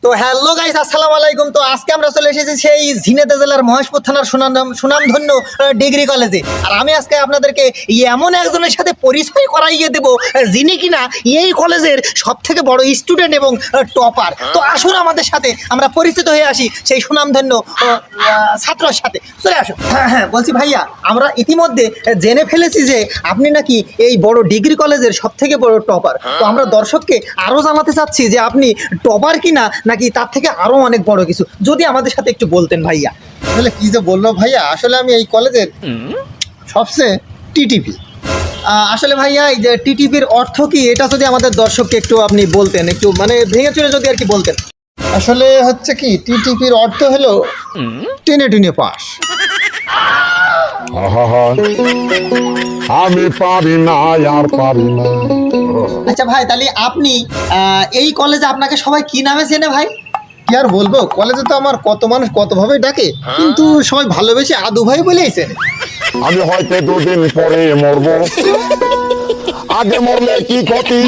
তো hello guys, আসসালামু আলাইকুম। তো আজকে আমরা চলে এসেছি সেই ঝিনাইদহ জেলার মহেশপুর থানার সুনামধন্য ডিগ্রি কলেজে। আর আমি আজকে আপনাদেরকে এমন একজনের সাথে পরিচয় করাইয়ে দেব যিনি কিনা এই কলেজের সব থেকে বড় স্টুডেন্ট এবং টপার। তো আসুন আমাদের সাথে আমরা পরিচিত হয়ে আসি সেই সুনামধন্য ছাত্রর সাথে। চলে আসুন। হ্যাঁ, বলছি ভাইয়া, আমরা ইতিমধ্যে জেনে ফেলেছি যে আপনি নাকি এই বড় ডিগ্রি কলেজের সব থেকে বড় টপার। তো আমরা দর্শককে আরও জানাতে চাচ্ছি যে আপনি টপার কিনা নাকি তার থেকে আরো অনেক বড় কিছু, যদি আমাদের সাথে একটু বলতেন ভাইয়া। আসলে কি যে বললো ভাইয়া, আসলে আমি এই কলেজের সবচেয়ে টিটিপি। আসলে ভাইয়া, এই যে টিটিপির অর্থ কি, এটা যদি আমাদের দর্শককে একটু আপনি বলতেন, একটু মানে ভেঙে চুরে যদি আর কি বলতেন। আসলে হচ্ছে কি, টিটিপির অর্থ হলো টেনে টেনে পাস। আমি পারি না, আর পারি না। আচ্ছা ভাই, তাহলে আপনি এই কলেজে আপনাকে সবাই কি নামে চেনে ভাই? কি আর বলবো, কলেজে তো আমার কত মানুষ কতভাবে ডাকে, কিন্তু সবাই ভালোবেসে আদু ভাই বলেইছে। আমি হয়তো দুদিন পরে মরবো, আগে মরলে কি ক্ষতি।